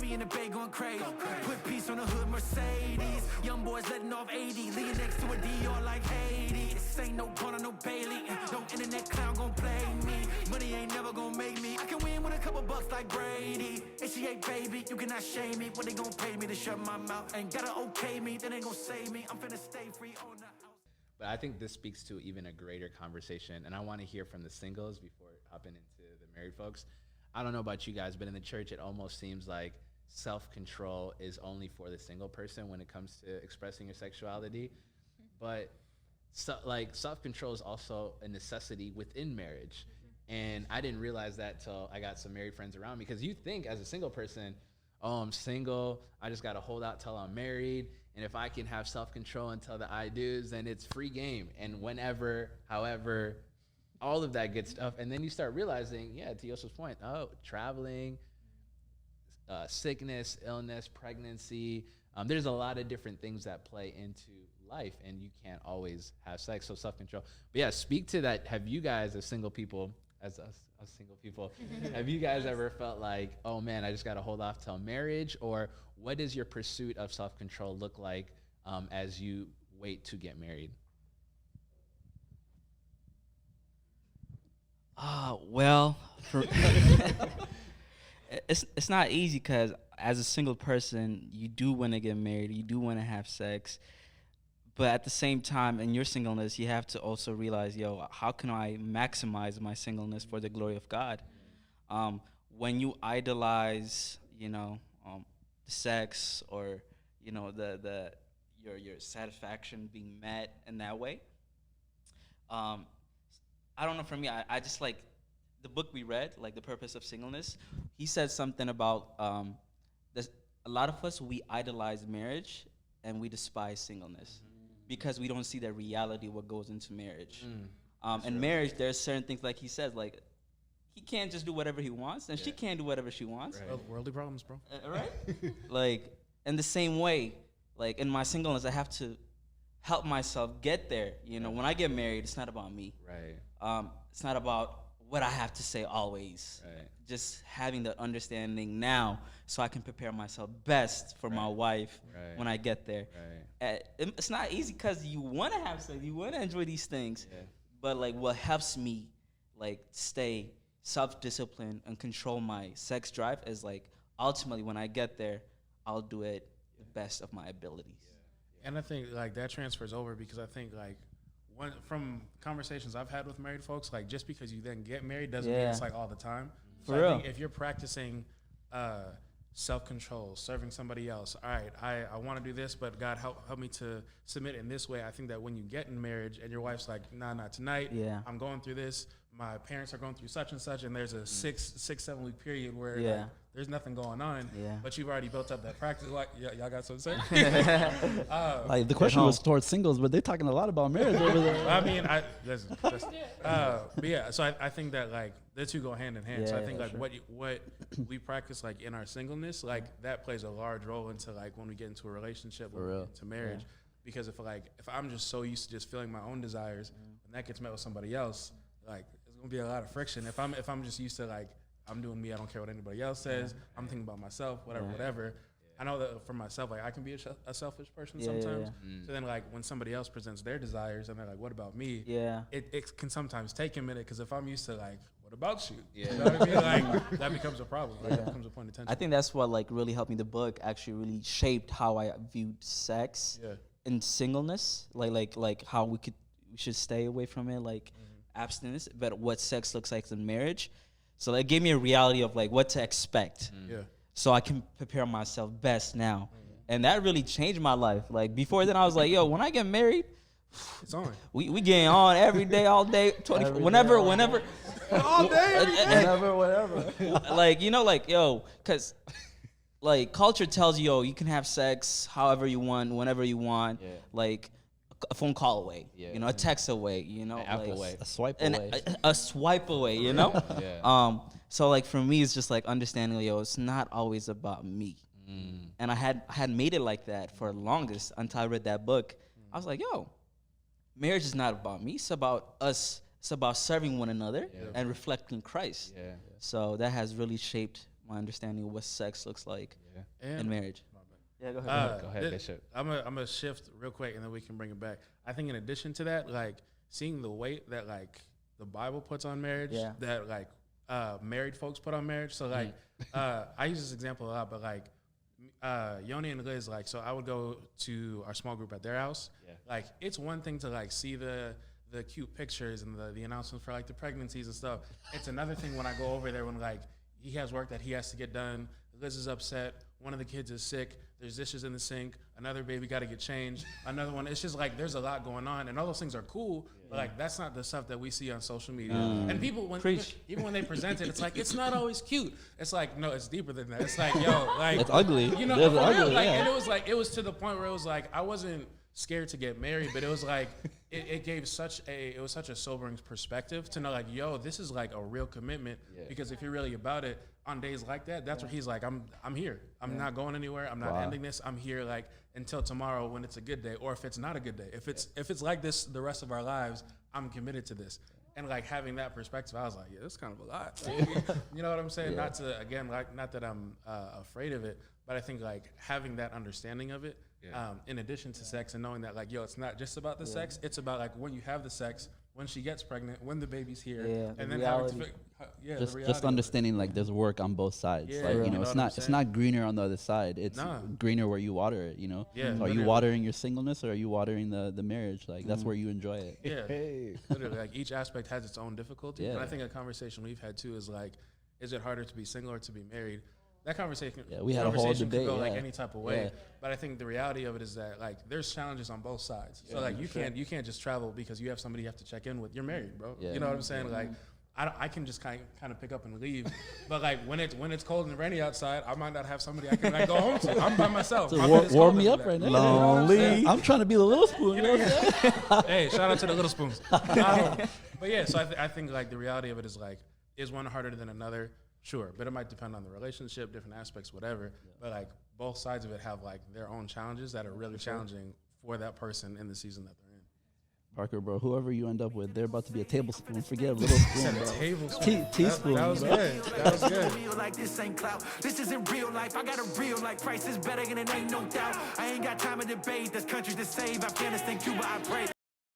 Wifey in the bay going crazy. Put peace on the hood, Mercedes. Young boys letting off 80. Leaning next to a DR like Haiti. This ain't no Porter, no Bailey. No internet clown gon' play me. Money ain't never gon' make me. I can win with a couple bucks like Brady. And she ain't baby, you cannot shame me. What they gon' pay me to shut my mouth? Ain't gotta okay me, then they gon' save me. I'm finna stay free on the house. But I think this speaks to even a greater conversation, and I want to hear from the singles before hopping into the married folks. I don't know about you guys, but in the church, it almost seems like self-control is only for the single person when it comes to expressing your sexuality. But self-control is also a necessity within marriage. And I didn't realize that till I got some married friends around me, because you think as a single person, oh, I'm single, I just got to hold out till I'm married. And if I can have self-control until the I do's, then it's free game. And whenever, however, all of that good stuff. And then you start realizing, yeah, to Yosh's point, traveling, sickness, illness, pregnancy. There's a lot of different things that play into life, and you can't always have sex. So self-control. But yeah, speak to that. Have you guys as single people, as us single people, have you guys ever felt like, oh man, I just got to hold off till marriage? Or what does your pursuit of self-control look like as you wait to get married? Well, it's not easy, because as a single person, you do want to get married, you do want to have sex, but at the same time, in your singleness, you have to also realize, how can I maximize my singleness for the glory of God? When you idolize, sex, or your satisfaction being met in that way, I don't know, for me, I just like the book we read, like The Purpose of Singleness. He said something about a lot of us, we idolize marriage and we despise singleness because we don't see the reality of what goes into marriage. In marriage, there's certain things, like he says, like he can't just do whatever he wants, and she can't do whatever she wants. Right. Worldly problems, bro. Right? Like, in the same way, like in my singleness, I have to help myself get there. When I get married, it's not about me. Right. It's not about what I have to say always. Right. Just having the understanding now, so I can prepare myself best for my wife when I get there. Right. It's not easy, because you want to have sex, you want to enjoy these things, but like what helps me like stay self-disciplined and control my sex drive is like ultimately when I get there, I'll do it the best of my abilities. And I think like that transfers over, because I think like from conversations I've had with married folks, like just because you then get married doesn't mean it's like all the time. So For real. I think if you're practicing self-control, serving somebody else, all right, I want to do this, but God help me to submit in this way. I think that when you get in marriage and your wife's like, nah, not tonight, I'm going through this, my parents are going through such and such, and there's a 7 week period where like, there's nothing going on, but you've already built up that practice. Like, y'all got something to say? Like the question was towards singles, but they're talking a lot about marriage over there. I mean, but yeah, so I think that like the two go hand in hand. So I think like what we practice like in our singleness, like that plays a large role into like when we get into a relationship, when we get into marriage. Because if I'm just so used to just feeling my own desires, and that gets met with somebody else, like there's gonna be a lot of friction. If I'm just used to like I'm doing me, I don't care what anybody else says. I'm thinking about myself, whatever. I know that for myself, like I can be a selfish person sometimes. So then like when somebody else presents their desires and they're like, what about me? It can sometimes take a minute, because if I'm used to like, what about you? You know what I mean? Like that becomes a problem. Like, that becomes a point of tension. I think that's what like really helped me. The book actually really shaped how I viewed sex and singleness, like how we should stay away from it, like abstinence, but what sex looks like in marriage. So that gave me a reality of like what to expect. So I can prepare myself best now. And that really changed my life. Like before then I was like, when I get married, it's on. We getting on every day, all day, 24, whenever. All day, whenever. Like, cause like culture tells you, you can have sex however you want, whenever you want, like a phone call away, a text away, an app away, a swipe away, a swipe away, So like for me, it's just like understanding, it's not always about me. And I had made it like that for the longest until I read that book. I was like, marriage is not about me. It's about us. It's about serving one another and reflecting Christ. So that has really shaped my understanding of what sex looks like And in marriage. Yeah, go ahead. Go ahead, Bishop. I'm gonna shift real quick, and then we can bring it back. I think in addition to that, like seeing the weight that like the Bible puts on marriage, that like married folks put on marriage. So like I use this example a lot, but like Yoni and Liz, like, so I would go to our small group at their house. Like it's one thing to like see the cute pictures and the announcements for like the pregnancies and stuff. It's another thing when I go over there when like he has work that he has to get done. Liz is upset. One of the kids is sick. There's dishes in the sink. Another baby got to get changed. Another one. It's just like there's a lot going on, and all those things are cool. But like that's not the stuff that we see on social media. And people, even when they present it, it's like it's not always cute. It's like no, it's deeper than that. It's like yo, like It's ugly. You know, It's for ugly, real, like, yeah. and it was to the point where it was like I wasn't scared to get married, but it was like it gave such a sobering perspective to know like yo, this is like a real commitment because if you're really about it. On days like that, that's where he's like, I'm here. I'm not going anywhere. I'm not ending this. I'm here like until tomorrow when it's a good day, or if it's not a good day. If it's like this the rest of our lives, I'm committed to this. And like having that perspective, I was like, yeah, this is kind of a lot. Like, you know what I'm saying? Not that I'm afraid of it, but I think like having that understanding of it, in addition to sex, and knowing that like, yo, it's not just about the sex. It's about like when you have the sex, when she gets pregnant, when the baby's here, and then having to just understanding like there's work on both sides. Yeah, like you you know know, what it's not greener on the other side. It's greener where you water it. You know. Yeah, So are you watering your singleness or are you watering the marriage? Like that's where you enjoy it. Yeah, literally, like each aspect has its own difficulty. Yeah. And I think a conversation we've had too is like, is it harder to be single or to be married? That conversation, we had a whole could debate. go Yeah. like any type of way. Yeah. But I think the reality of it is that like there's challenges on both sides. So like you can't just travel because you have somebody you have to check in with. You're married, bro. Yeah. You know what I'm saying? Like I can just kind of pick up and leave. But like when it's cold and rainy outside, I might not have somebody I can like go home to. I'm by myself. So My bed is warm cold me and up that. right now. You know what I'm saying? I'm trying to be the little spoon. You know what I'm saying? Hey, shout out to the little spoons. But yeah, so I think like the reality of it is like, is one harder than another? Sure, but it might depend on the relationship, different aspects, whatever. But like both sides of it have like their own challenges that are really challenging for that person in the season that they're in. Parker, bro, whoever you end up with, they're about to be a tablespoon. Forget a little spoon, bro. Tablespoon. Teaspoon, That was bro. good. That was good. Feel like this ain't clout. This isn't real life. I got a real life. Price is better and it ain't no doubt. I ain't got time to debate. There's countries to save. Afghanistan, Cuba, I pray.